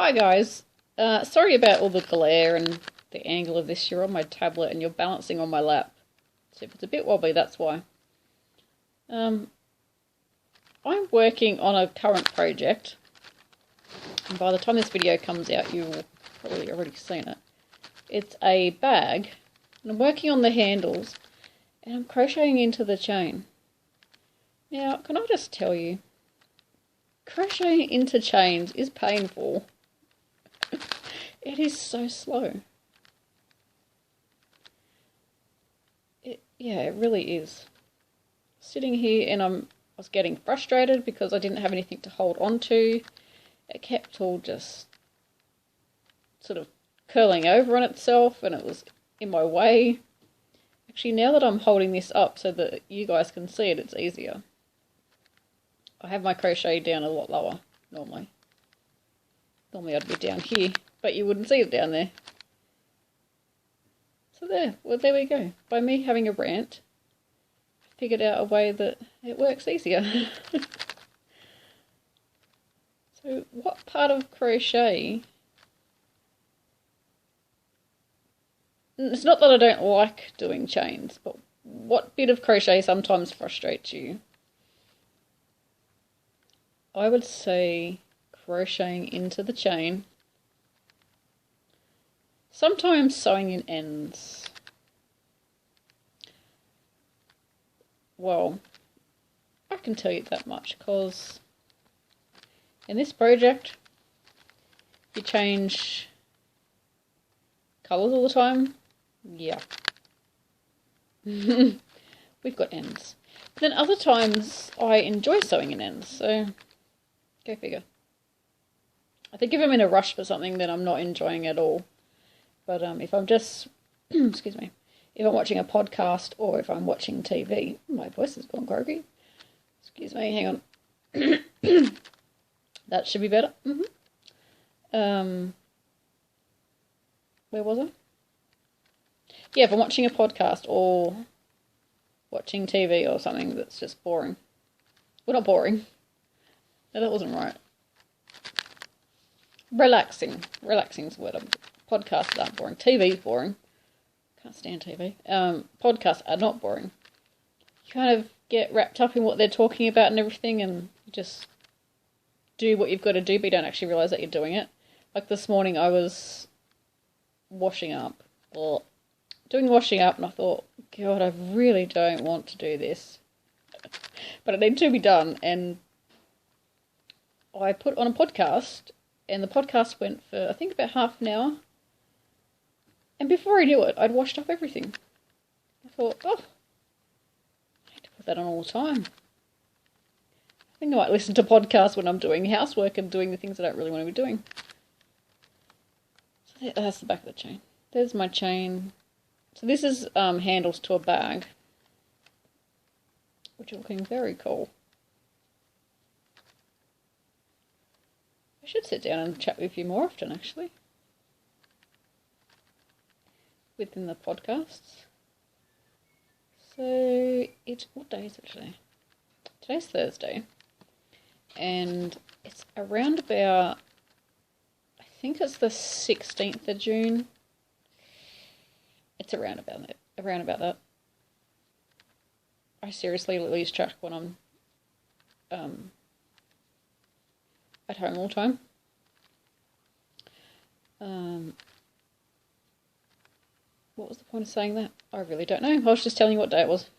Hi guys, sorry about all the glare and the angle of this. You're on my tablet and you're balancing on my lap. So if it's a bit wobbly, that's why. I'm working on a current project, and by the time this video comes out you've probably already seen it. It's a bag, and I'm working on the handles, and I'm crocheting into the chain. Now, can I just tell you, crocheting into chains is painful. It is so slow. Yeah, it really is. Sitting here and I was getting frustrated because I didn't have anything to hold on to. It kept all just sort of curling over on itself and it was in my way. Actually, now that I'm holding this up so that you guys can see it, it's easier. I have my crochet down a lot lower normally. Normally I'd be down here, but you wouldn't see it down there. So there we go. By me having a rant, I figured out a way that it works easier. So what part of crochet... It's not that I don't like doing chains, but what bit of crochet sometimes frustrates you? I would say crocheting into the chain. Sometimes sewing in ends. Well, I can tell you that much because in this project you change colours all the time. Yeah. We've got ends. But then other times I enjoy sewing in ends, so go figure. I think if I'm in a rush for something, then I'm not enjoying it at all. But if I'm just, excuse me, if I'm watching a podcast or if I'm watching TV, my voice has gone croaky. Excuse me, hang on. That should be better. Where was I? Yeah, if I'm watching a podcast or watching TV or something that's just boring. Well, not boring. No, that wasn't right. Relaxing. Relaxing is the word. Podcasts aren't boring. TV is boring. Can't stand TV. Podcasts are not boring. You kind of get wrapped up in what they're talking about and everything and you just do what you've got to do, but you don't actually realise that you're doing it. Like this morning I was washing up. Or doing washing up and I thought, God, I really don't want to do this. But it needed to be done, and I put on a podcast, and the podcast went for, I think, about half an hour. And before I knew it, I'd washed up everything. I thought, oh, I need to put that on all the time. I think I might listen to podcasts when I'm doing housework and doing the things I don't really want to be doing. So that's the back of the chain. There's my chain. So this is handles to a bag, which are looking very cool. I should sit down and chat with you more often, actually, within the podcasts. So what day is it today? Today's Thursday, and it's around about, I think it's the 16th of June. It's around about that. I seriously lose track when I'm at home all the time. What was the point of saying that? I really don't know. I was just telling you what day it was.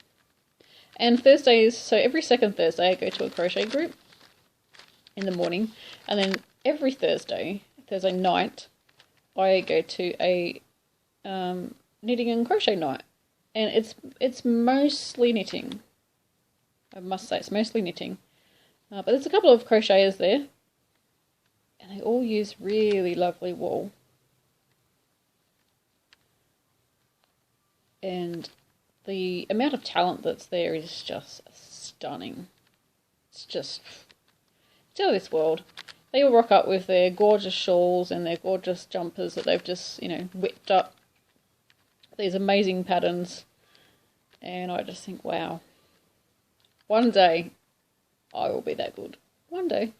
And Thursdays, so every second Thursday I go to a crochet group in the morning, and then every Thursday night, I go to a knitting and crochet night, and it's mostly knitting. I must say it's mostly knitting, but there's a couple of crocheters there, and they all use really lovely wool, and the amount of talent that's there is just stunning. It's out of this world. They all rock up with their gorgeous shawls and their gorgeous jumpers that they've just, whipped up. These amazing patterns, and I just think, wow, one day I will be that good. One day.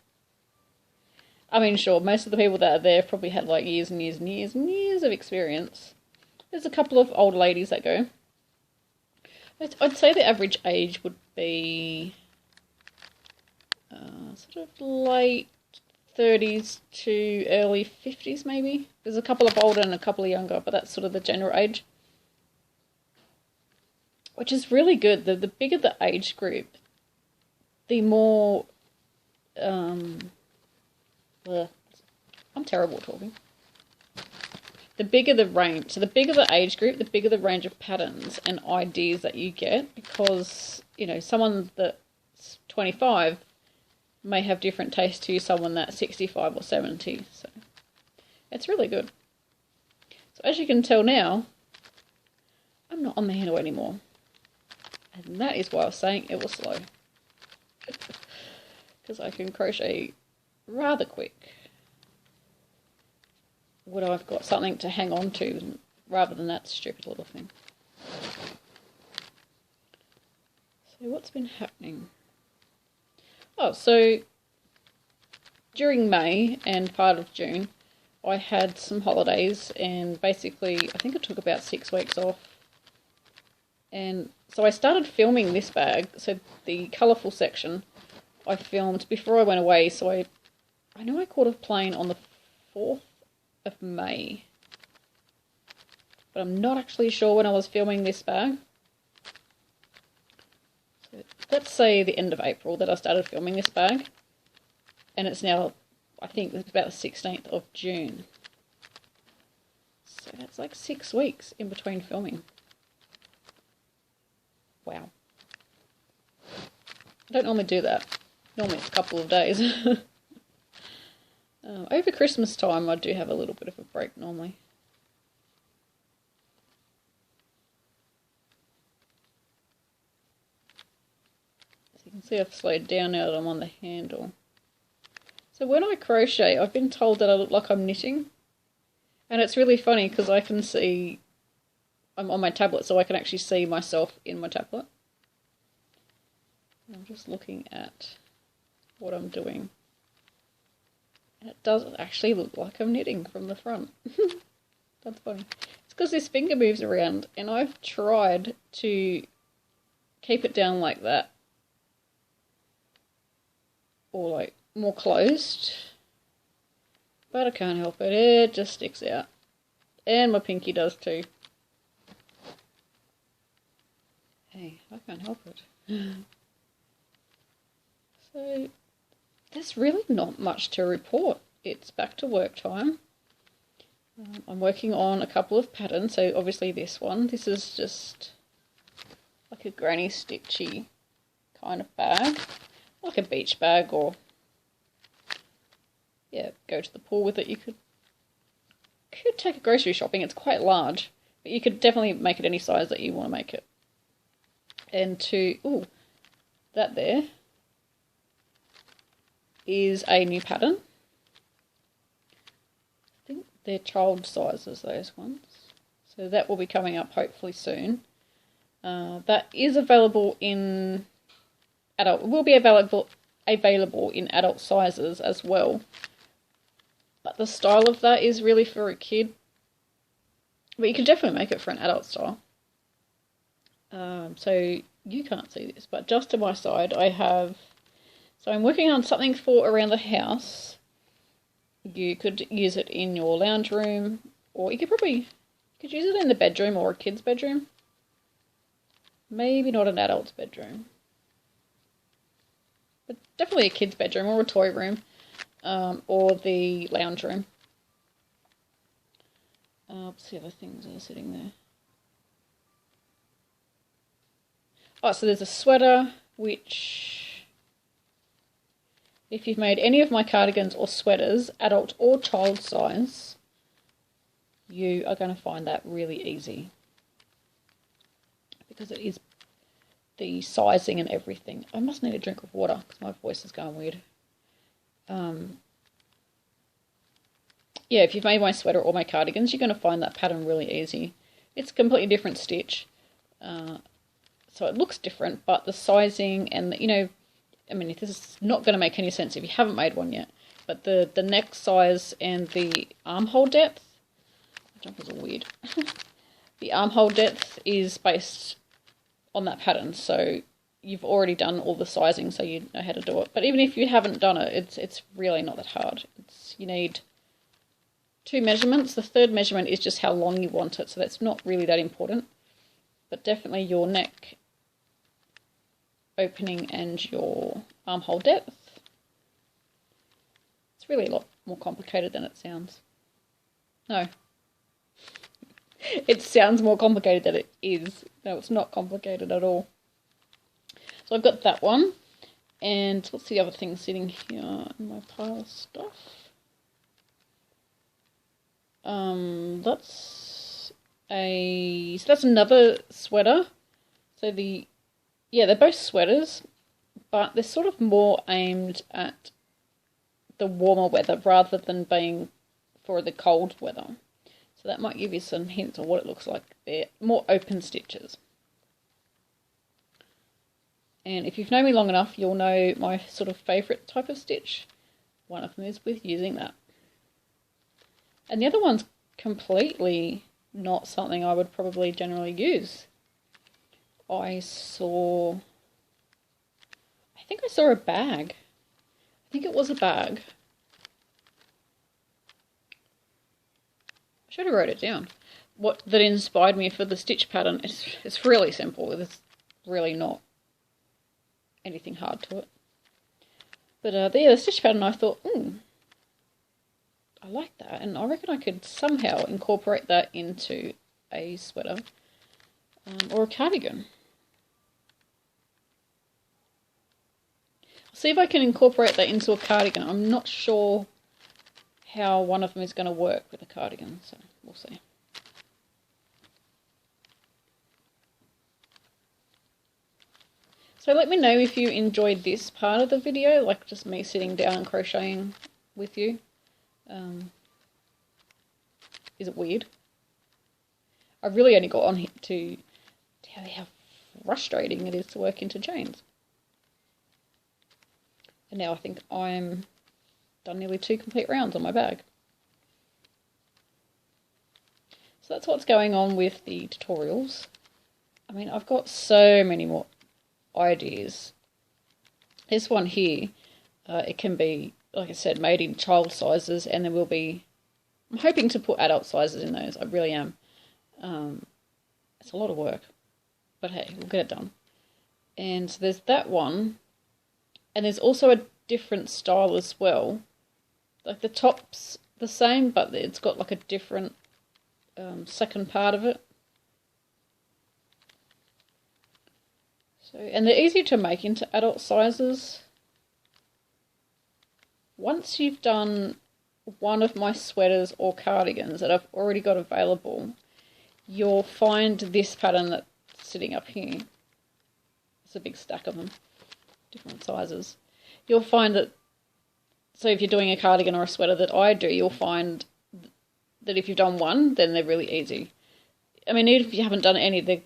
I mean, sure, most of the people that are there probably had like years and years and years and years of experience. There's a couple of old ladies that go. I'd say the average age would be sort of late 30s to early 50s maybe. There's a couple of older and a couple of younger, but that's sort of the general age. Which is really good. The bigger the age group, the more... I'm terrible at talking. The bigger the range, so the bigger the age group, the bigger the range of patterns and ideas that you get, because, you know, someone that's 25 may have different taste to someone that's 65 or 70, so it's really good. So as you can tell now, I'm not on the handle anymore, and that is why I was saying it was slow, because I can crochet rather quick when I've got something to hang on to rather than that stupid little thing. So what's been happening? Oh, so during May and part of June, I had some holidays, and basically I think I took about 6 weeks off. And so I started filming this bag, so the colourful section I filmed before I went away. So I know I caught a plane on the 4th of May, but I'm not actually sure when I was filming this bag. So let's say the end of April that I started filming this bag, and it's now, I think it's about the 16th of June. So that's like 6 weeks in between filming. Wow. I don't normally do that. Normally it's a couple of days. Over Christmas time, I do have a little bit of a break normally. So you can see I've slowed down now that I'm on the handle. So when I crochet, I've been told that I look like I'm knitting. And it's really funny because I can see, I'm on my tablet, so I can actually see myself in my tablet. I'm just looking at what I'm doing. And it doesn't actually look like I'm knitting from the front. That's funny. It's because this finger moves around, and I've tried to keep it down like that, or like more closed, but I can't help it. It just sticks out, and my pinky does too. Hey, I can't help it. So there's really not much to report. It's back to work time. I'm working on a couple of patterns. So obviously this one. This is just like a granny stitchy kind of bag. Like a beach bag, or yeah, go to the pool with it. You could take it grocery shopping. It's quite large, but you could definitely make it any size that you want to make it. And that there is a new pattern. I think they're child sizes, those ones. So that will be coming up hopefully soon. That is available in adult. It will be available in adult sizes as well. But the style of that is really for a kid. But you can definitely make it for an adult style. So you can't see this, but just to my side I have... So I'm working on something for around the house. You could use it in your lounge room, or you could use it in the bedroom or a kid's bedroom. Maybe not an adult's bedroom, but definitely a kid's bedroom or a toy room, or the lounge room. What's the other things that are sitting there? Oh, so there's a sweater, which... if you've made any of my cardigans or sweaters, adult or child size, you are going to find that really easy. Because it is the sizing and everything. I must need a drink of water because my voice is going weird. Yeah, if you've made my sweater or my cardigans, you're going to find that pattern really easy. It's a completely different stitch. So it looks different, but the sizing and, I mean, if this is not going to make any sense if you haven't made one yet. but the neck size and the armhole depth, jumpers are weird. The armhole depth is based on that pattern, so you've already done all the sizing, so you know how to do it. But even if you haven't done it, it's really not that hard. You need 2 measurements. The third measurement is just how long you want it, so that's not really that important. But definitely your neck opening and your armhole depth. It's really a lot more complicated than it sounds. No. It sounds more complicated than it is. No, it's not complicated at all. So I've got that one. And what's the other thing sitting here in my pile of stuff? That's another sweater. So they're both sweaters, but they're sort of more aimed at the warmer weather rather than being for the cold weather. So that might give you some hints of what it looks like. They're more open stitches. And if you've known me long enough, you'll know my sort of favourite type of stitch. One of them is with using that. And the other one's completely not something I would probably generally use. I think I saw a bag. I think it was a bag. I should have wrote it down. What that inspired me for the stitch pattern it's really simple. There's really not anything hard to it. But the stitch pattern, I thought, I like that, and I reckon I could somehow incorporate that into a sweater or a cardigan. I'll see if I can incorporate that into a cardigan. I'm not sure how one of them is going to work with a cardigan, so we'll see. So let me know if you enjoyed this part of the video, like just me sitting down and crocheting with you. Is it weird? I've really only got on here to tell you how frustrating it is to work into chains. And now I think I'm done nearly 2 complete rounds on my bag. So that's what's going on with the tutorials. I mean, I've got so many more ideas. This one here, it can be, like I said, made in child sizes, and there will be, I'm hoping to put adult sizes in those. I really am. It's a lot of work, but hey, we'll get it done. And so there's that one, and there's also a different style as well. Like the top's the same, but it's got like a different second part of it. So, and they're easy to make into adult sizes. Once you've done one of my sweaters or cardigans that I've already got available, you'll find this pattern that's sitting up here. It's a big stack of them, different sizes. You'll find that, so if you're doing a cardigan or a sweater that I do, you'll find that if you've done one, then they're really easy. I mean, even if you haven't done any, they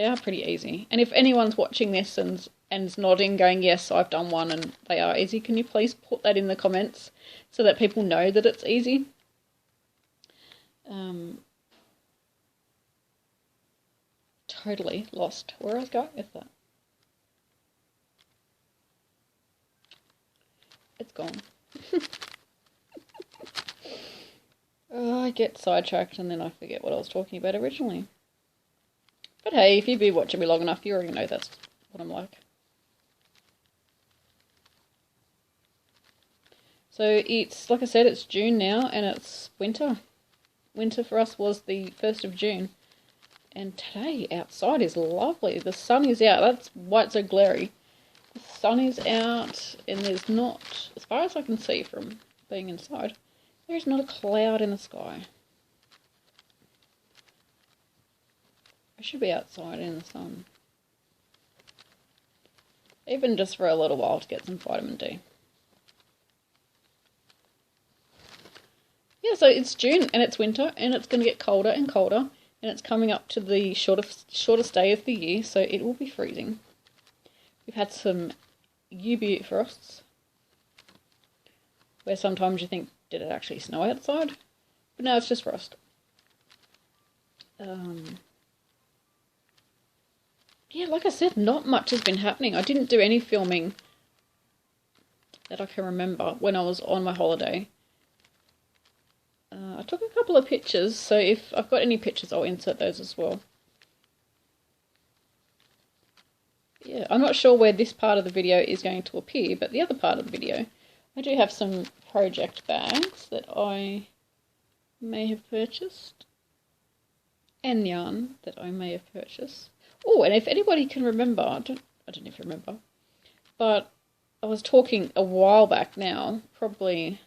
are pretty easy. And if anyone's watching this and nodding, going, yes, I've done one and they are easy, can you please put that in the comments so that people know that it's easy? Totally lost where I was going with that. It's gone. Oh, I get sidetracked and then I forget what I was talking about originally. But hey, if you've been watching me long enough, you already know that's what I'm like. So it's, like I said, it's June now and it's winter. Winter for us was the 1st of June. And today outside is lovely. The sun is out. That's why it's so glary. The sun is out and there's not, as far as I can see from being inside, there's not a cloud in the sky. I should be outside in the sun. Even just for a little while to get some vitamin D. Yeah, so it's June and it's winter and it's going to get colder and colder and it's coming up to the shortest day of the year, so it will be freezing. We've had some UV frosts where sometimes you think, did it actually snow outside? But no, it's just frost. Yeah, like I said, not much has been happening. I didn't do any filming that I can remember when I was on my holiday. I took a couple of pictures, so if I've got any pictures, I'll insert those as well. Yeah, I'm not sure where this part of the video is going to appear, but the other part of the video, I do have some project bags that I may have purchased, and yarn that I may have purchased. Oh, and if anybody can remember, I don't know if you remember, but I was talking a while back now, probably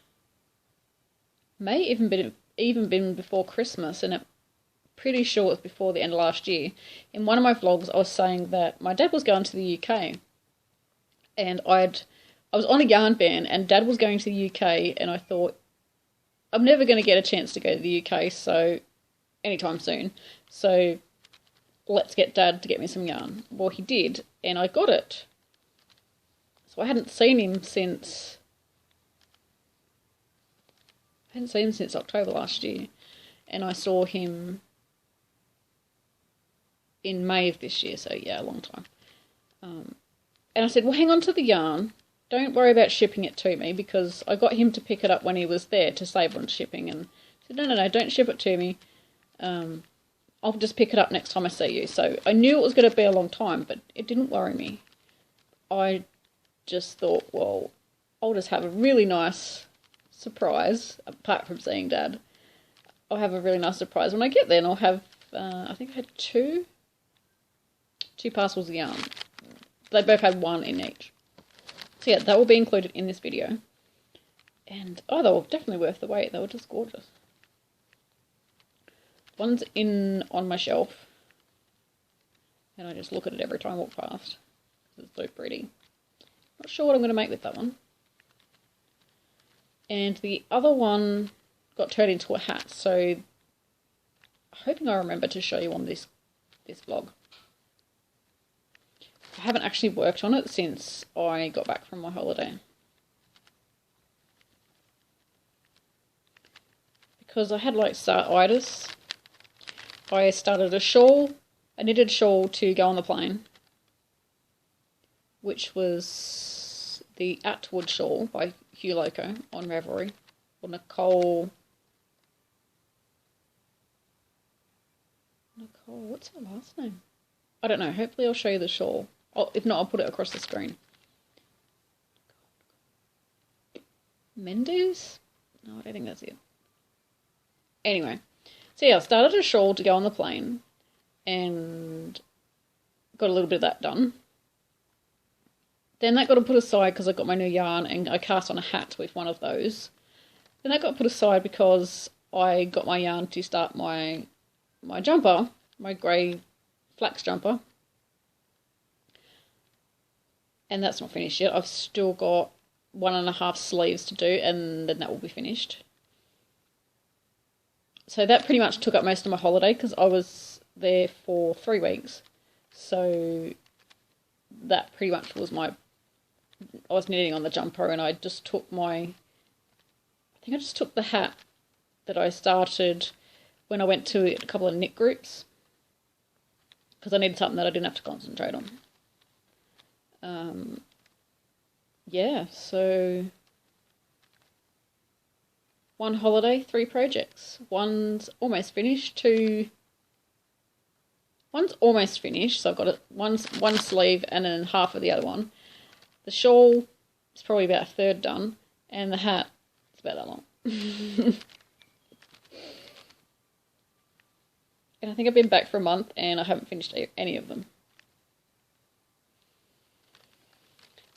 may even been before Christmas, and I'm pretty sure it was before the end of last year. In one of my vlogs, I was saying that my dad was going to the UK, and I was on a yarn ban, and Dad was going to the UK, and I thought, I'm never going to get a chance to go to the UK, so anytime soon. So let's get Dad to get me some yarn. Well, he did, and I got it. So I hadn't seen him since October last year, and I saw him in May of this year, so yeah, a long time. And I said, well, hang on to the yarn. Don't worry about shipping it to me, because I got him to pick it up when he was there to save on shipping, and I said, no, don't ship it to me. I'll just pick it up next time I see you. So I knew it was going to be a long time, but it didn't worry me. I just thought, well, I'll just have a really nice surprise, apart from seeing Dad. I'll have a really nice surprise when I get there, and I'll have, I think I had two parcels of yarn. They both had one in each. So yeah, that will be included in this video. And, oh, they were definitely worth the wait. They were just gorgeous. One's on my shelf, and I just look at it every time I walk past. It's so pretty. Not sure what I'm going to make with that one. And the other one got turned into a hat, so I'm hoping I remember to show you on this vlog. I haven't actually worked on it since I got back from my holiday, because I had like start-itis. I started a knitted shawl to go on the plane, which was the Atwood shawl by Hugh Loco on Ravelry, or Nicole, what's her last name? I don't know, hopefully I'll show you the shawl. If not, I'll put it across the screen. Mendes? No, I don't think that's it. Anyway. So yeah, I started a shawl to go on the plane, and got a little bit of that done. Then that got put aside because I got my new yarn, and I cast on a hat with one of those. Then that got put aside because I got my yarn to start my jumper, my grey flax jumper. And that's not finished yet. I've still got 1.5 sleeves to do, and then that will be finished. So that pretty much took up most of my holiday, because I was there for 3 weeks. So that pretty much was I was knitting on the jumper, and I just took I think I just took the hat that I started when I went to a couple of knit groups, because I needed something that I didn't have to concentrate on. Yeah, so 1 holiday, 3 projects. One's almost finished, one's almost finished, so I've got one sleeve and then half of the other one. The shawl is probably about 1/3 done, and the hat is about that long. And I think I've been back for a month, and I haven't finished any of them.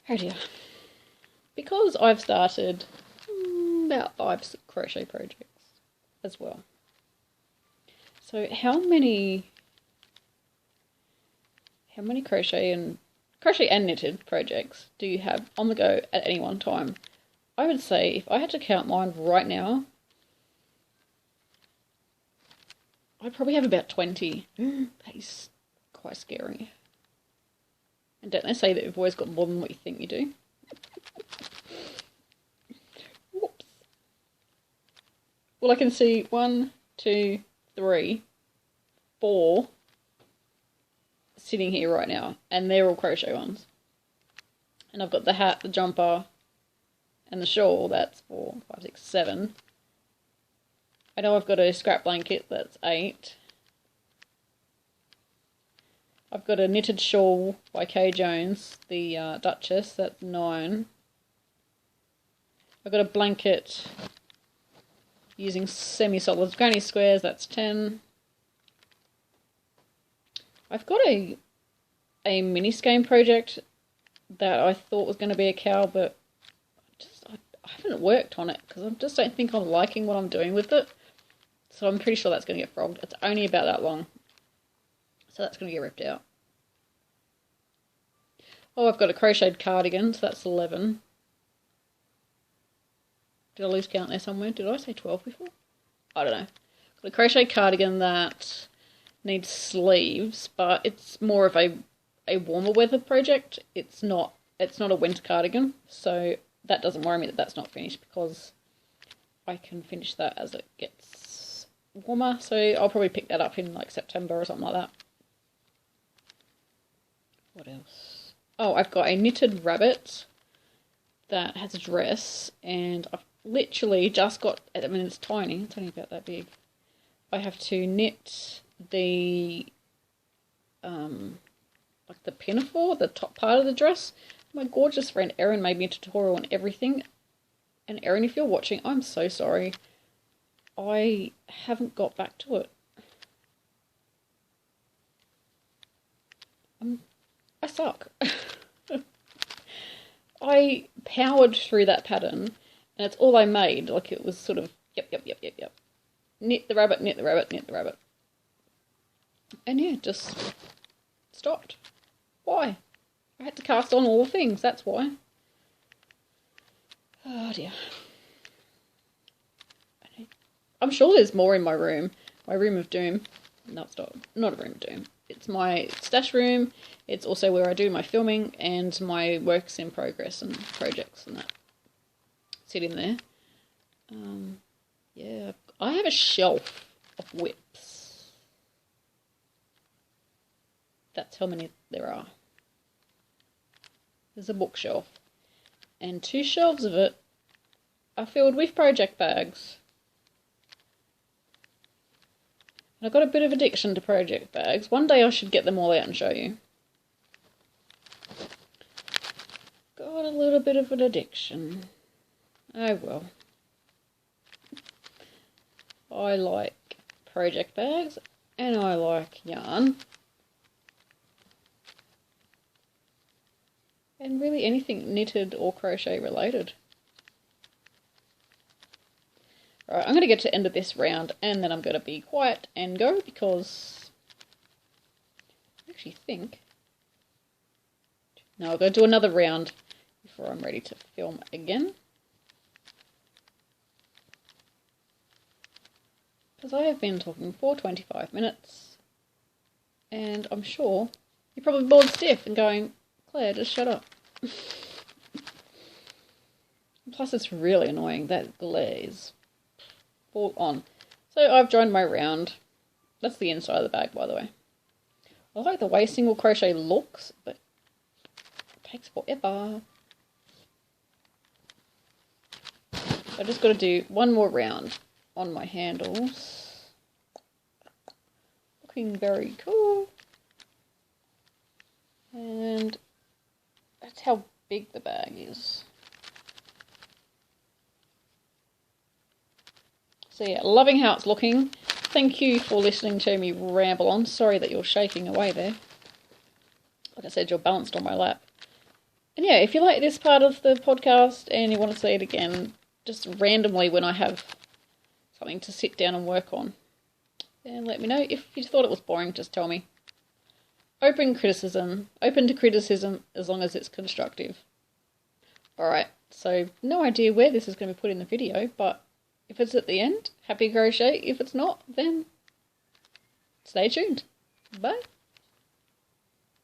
Oh dear. Because I've started about 5 crochet projects as well. So how many crochet and knitted projects do you have on the go at any one time? I would say, if I had to count mine right now, I'd probably have about 20. That is quite scary. And don't they say that you've always got more than what you think you do? Whoops. well, I can see 1, 2, 3, 4 sitting here right now, and they're all crochet ones. And I've got the hat, the jumper, and the shawl. That's 4, 5, 6, 7. I know I've got a scrap blanket. That's 8. I've got a knitted shawl by Kay Jones, the Duchess. That's 9. I've got a blanket using semi-solid granny squares. That's 10. I've got a mini skein project that I thought was going to be a cowl, but I haven't worked on it because I just don't think I'm liking what I'm doing with it. So I'm pretty sure that's going to get frogged. It's only about that long, so that's going to get ripped out. Oh, I've got a crocheted cardigan, so that's 11. Did I lose count there somewhere? Did I say 12 before? I don't know. Got a crochet cardigan that needs sleeves, but it's more of a warmer weather project. It's not a winter cardigan, so that doesn't worry me that that's not finished, because I can finish that as it gets warmer. So I'll probably pick that up in like September or something like that. What else? Oh, I've got a knitted rabbit that has a dress, and I've literally just got, I mean, it's tiny, it's only about that big. I have to knit the like the pinafore, the top part of the dress. My gorgeous friend Erin made me a tutorial on everything, and Erin, if you're watching, I'm so sorry I haven't got back to it. I suck. I powered through that pattern, and it's all I made. Like, it was sort of yep. Knit the rabbit, knit the rabbit, knit the rabbit. And yeah, just stopped. Why? I had to cast on all the things, that's why. Oh dear. I'm sure there's more in my room. My room of doom. No, it's not a room of doom. It's my stash room. It's also where I do my filming and my works in progress and projects and that sit in there. Yeah, I have a shelf of whips. That's how many there are. There's a bookshelf, and 2 shelves of it are filled with project bags. And I've got a bit of addiction to project bags. One day I should get them all out and show you. Got a little bit of an addiction. Oh well. I like project bags, and I like yarn. And really anything knitted or crochet related. Alright, I'm going to get to the end of this round, and then I'm going to be quiet and go, because I actually think... No, I've got to do another round before I'm ready to film again. Because I have been talking for 25 minutes, and I'm sure you're probably bored stiff and going, Claire, just shut up. Plus it's really annoying, that glaze. Full on. So I've joined my round. That's the inside of the bag, by the way. I like the way single crochet looks, but it takes forever. I've just got to do one more round on my handles. Looking very cool. And that's how big the bag is. So yeah, loving how it's looking. Thank you for listening to me ramble on. Sorry that you're shaking away there. Like I said, you're balanced on my lap. And yeah, if you like this part of the podcast and you want to see it again, just randomly when I have something to sit down and work on, then let me know. If you thought it was boring, just tell me. Open to criticism as long as it's constructive. Alright, so no idea where this is going to be put in the video, but if it's at the end, happy crochet. If it's not, then stay tuned. Bye.